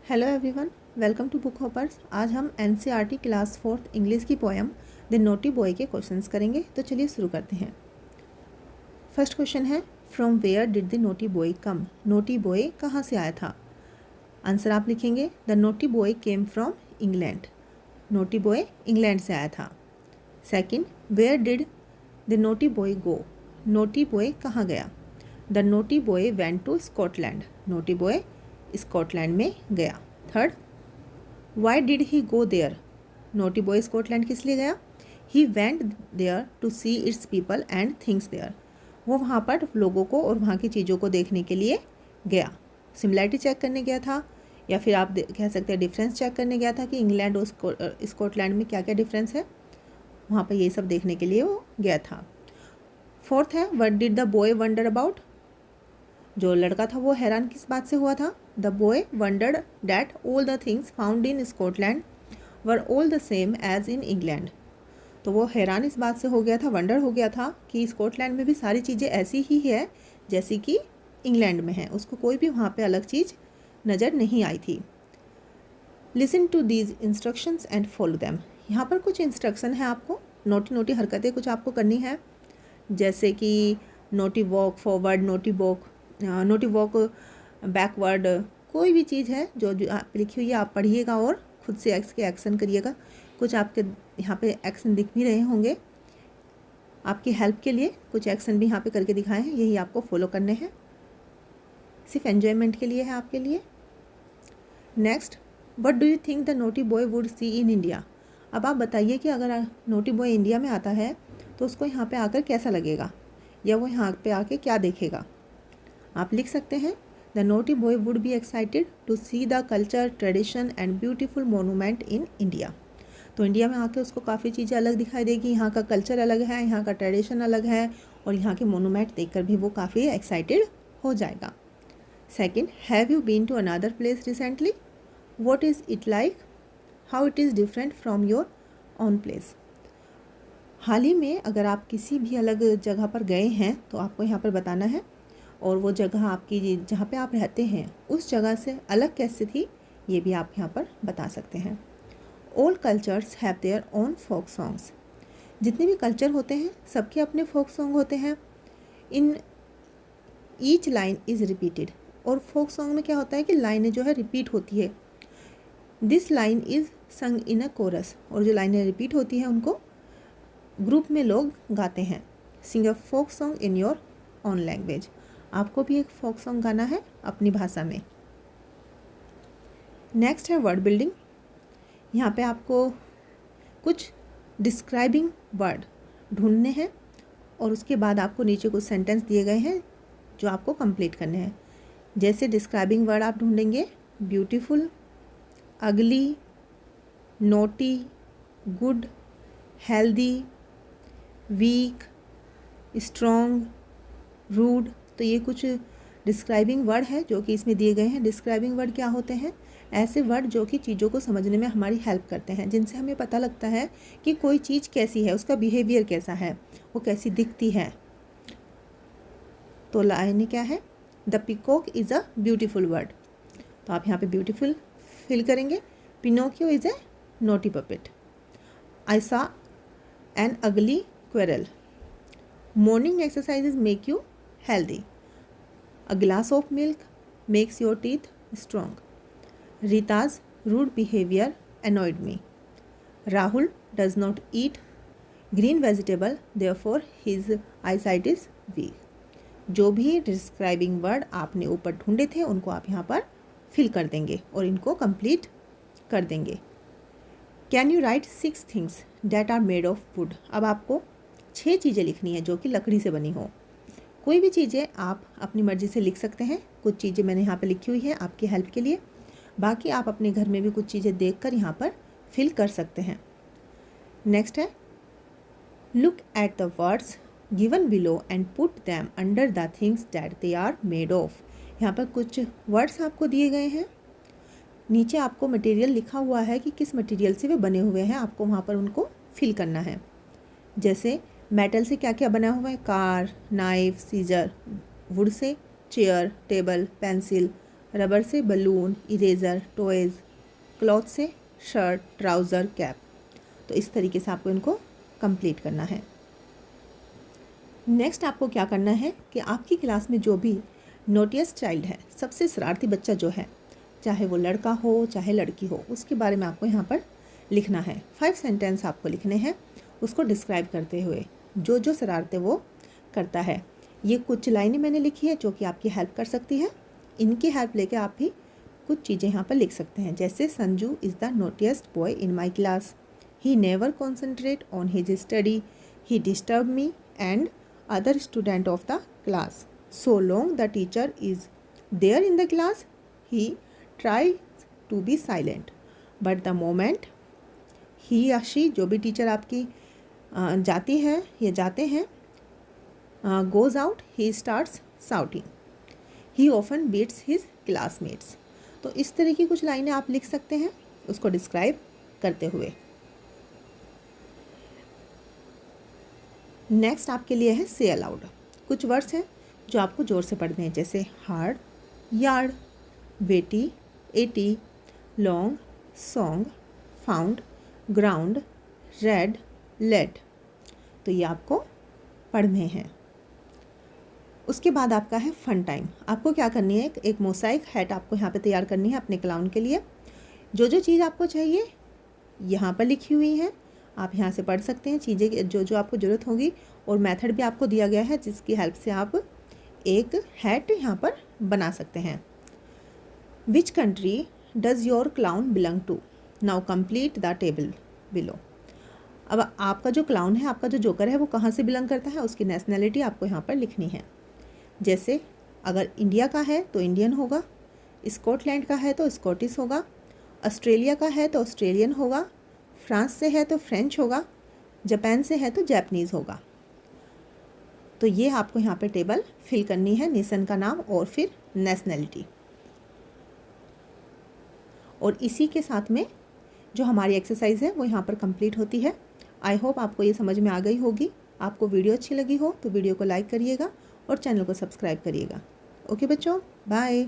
Hello everyone, welcome to book hoppers. आज हम NCERT class 4th English की poem the naughty boy के questions करेंगे। तो चलिए शुरू करते हैं। फर्स्ट क्वेश्चन है, from where did the naughty boy come. Naughty boy कहाँ से आया था? आंसर आप लिखेंगे, the naughty boy came from England. Naughty boy England से आया था। Second, where did the naughty boy go. Naughty boy कहाँ गया? The naughty boy went to Scotland. Naughty boy Scotland में गया। Third, why did he go there. Naughty boy Scotland किस लिए गया? He went there to see its people and things there. वो वहाँ पर लोगों को और वहाँ की चीज़ों को देखने के लिए गया। सिमिलैरिटी चेक करने गया था, या फिर आप कह सकते हैं डिफरेंस चेक करने गया था कि इंग्लैंड और स्कॉटलैंड में क्या क्या डिफरेंस है। वहाँ पर ये सब देखने के लिए वो गया था। फोर्थ है, what did the boy wonder about. जो लड़का था वो हैरान किस बात से हुआ था? The boy wondered that all the things found in Scotland were all the same as in England. तो वो हैरान इस बात से हो गया था, वंडर हो गया था कि स्कॉटलैंड में भी सारी चीज़ें ऐसी ही है जैसी कि इंग्लैंड में है। उसको कोई भी वहाँ पे अलग चीज़ नज़र नहीं आई थी। Listen to these instructions and follow them. यहाँ पर कुछ इंस्ट्रक्शन है, आपको नोटी नोटी हरकतें कुछ आपको करनी है, जैसे कि naughty walk forward, naughty walk backward. कोई भी चीज़ है जो आप लिखी हुई है आप पढ़िएगा और खुद से इसके एक्शन करिएगा। कुछ आपके यहाँ पे एक्शन दिख भी रहे होंगे, आपकी हेल्प के लिए कुछ एक्शन भी यहाँ पे करके दिखाए हैं, यही आपको फॉलो करने हैं, सिर्फ एन्जॉयमेंट के लिए है आपके लिए। Next, what do you think the naughty boy would see in India. अब आप बताइए कि अगर नोटी बॉय इंडिया में आता है तो उसको यहाँ पे आकर कैसा लगेगा, या वो यहाँ पे आके क्या देखेगा। आप लिख सकते हैं, the naughty boy would be excited to see the culture, tradition and beautiful monument in India. तो इंडिया में आके उसको काफ़ी चीज़ें अलग दिखाई देगी, यहाँ का कल्चर अलग है, यहाँ का ट्रेडिशन अलग है, और यहाँ के मोनूमेंट देखकर भी वो काफ़ी एक्साइटेड हो जाएगा। Second, have you been to another place recently. What is it like, how it is different from your own place. हाल ही में अगर आप किसी भी अलग जगह पर गए हैं तो आपको यहाँ पर बताना है, और वो जगह आपकी जहाँ पे आप रहते हैं उस जगह से अलग कैसे थी ये भी आप यहाँ पर बता सकते हैं। All cultures have their own folk songs. जितने भी कल्चर होते हैं सबके अपने फोक सॉन्ग होते हैं। In each line is repeated. और फोक सॉन्ग में क्या होता है कि लाइनें जो है रिपीट होती है। दिस लाइन इज़ संग इन अ कोरस। और जो लाइनें रिपीट होती हैं उनको ग्रुप में लोग गाते हैं। Sing a folk song in your own language. आपको भी एक फोक सॉन्ग गाना है अपनी भाषा में। नेक्स्ट है वर्ड बिल्डिंग। यहाँ पे आपको कुछ डिस्क्राइबिंग वर्ड ढूंढने हैं, और उसके बाद आपको नीचे कुछ सेंटेंस दिए गए हैं जो आपको कंप्लीट करने हैं। जैसे डिस्क्राइबिंग वर्ड आप ढूंढेंगे, beautiful, ugly, naughty, good, healthy, weak, strong, rude. तो ये कुछ डिस्क्राइबिंग वर्ड है जो कि इसमें दिए गए हैं। डिस्क्राइबिंग वर्ड क्या होते हैं? ऐसे वर्ड जो कि चीज़ों को समझने में हमारी हेल्प करते हैं, जिनसे हमें पता लगता है कि कोई चीज़ कैसी है, उसका बिहेवियर कैसा है, वो कैसी दिखती है। तो लाइन क्या है? The peacock is a beautiful word. तो आप यहाँ पे ब्यूटीफुल फिल करेंगे। Pinocchio is a naughty puppet. I saw an ugly quarrel. Morning exercises make you healthy. A glass of milk makes your teeth strong. Rita's rude behavior annoyed me. Rahul does not eat green vegetable, therefore his eyesight is weak. जो भी describing word आपने ऊपर ढूंढे थे उनको आप यहाँ पर फिल कर देंगे और इनको कंप्लीट कर देंगे। Can you write 6 things that are made of wood. अब आपको 6 चीज़ें लिखनी है जो कि लकड़ी से बनी हो। कोई भी चीज़ें आप अपनी मर्ज़ी से लिख सकते हैं। कुछ चीज़ें मैंने यहाँ पर लिखी हुई हैं आपकी हेल्प के लिए, बाकी आप अपने घर में भी कुछ चीज़ें देखकर यहाँ पर फिल कर सकते हैं। नेक्स्ट है, look at the words given below and put them under the things that they are made of. यहाँ पर कुछ वर्ड्स आपको दिए गए हैं, नीचे आपको मटेरियल लिखा हुआ है कि किस मटेरियल से वे बने हुए हैं, आपको वहाँ पर उनको फिल करना है। जैसे मेटल से क्या क्या बना हुआ है? Car, knife, scissor. वुड से चेयर, टेबल, पेंसिल, रबर से बलून, इरेज़र, टॉयज़, क्लॉथ से शर्ट, ट्राउज़र, कैप। तो इस तरीके से आपको इनको कंप्लीट करना है। नेक्स्ट आपको क्या करना है कि आपकी क्लास में जो भी नोटियस्ट चाइल्ड है, सबसे शरारती बच्चा जो है, चाहे वो लड़का हो चाहे लड़की हो, उसके बारे में आपको यहाँ पर लिखना है। 5 सेंटेंस आपको लिखने हैं उसको डिस्क्राइब करते हुए, जो जो शरारतें वो करता है। ये कुछ लाइनें मैंने लिखी है जो कि आपकी हेल्प कर सकती है। इनकी हेल्प लेके आप भी कुछ चीज़ें यहाँ पर लिख सकते हैं, जैसे Sanju is the naughtiest boy in my class, he never concentrate on his study, he disturb me and other student of the class. So long the teacher is there in the class, he tries to be silent. But the moment he या she, जो भी teacher आपकी जाती है या जाते हैं, goes out, he starts shouting. He often beats his classmates. तो इस तरह की कुछ लाइनें आप लिख सकते हैं उसको डिस्क्राइब करते हुए। नेक्स्ट आपके लिए है से अलाउड। कुछ वर्ड्स हैं जो आपको ज़ोर से पढ़ने हैं, जैसे hard, yard, weighty, eighty, long, song, found, ground, red, lead. तो ये आपको पढ़ने हैं। उसके बाद आपका है फन टाइम। आपको क्या करनी है, एक मोसाइक हैट आपको यहाँ पे तैयार करनी है अपने क्लाउन के लिए। जो जो चीज़ आपको चाहिए यहाँ पर लिखी हुई है, आप यहाँ से पढ़ सकते हैं चीज़ें जो जो आपको ज़रूरत होगी, और मेथड भी आपको दिया गया है जिसकी हेल्प से आप एक हैट यहाँ पर बना सकते हैं। Which country does your clown belong to, now complete the table below. अब आपका जो क्लाउन है, आपका जो जोकर है, वो कहाँ से बिलोंग करता है, उसकी नेशनैलिटी आपको यहाँ पर लिखनी है। जैसे अगर इंडिया का है तो इंडियन होगा, स्कॉटलैंड का है तो स्कॉटिश होगा, ऑस्ट्रेलिया का है तो ऑस्ट्रेलियन होगा, फ्रांस से है तो फ्रेंच होगा, जापान से है तो जापानीज़ होगा। तो ये आपको यहाँ पे टेबल फिल करनी है, नेशन का नाम और फिर नेशनैलिटी। और इसी के साथ में जो हमारी एक्सरसाइज है वो यहाँ पर कंप्लीट होती है। आई होप आपको ये समझ में आ गई होगी। आपको वीडियो अच्छी लगी हो तो वीडियो को लाइक करिएगा और चैनल को सब्सक्राइब करिएगा। ओके बच्चों, बाय।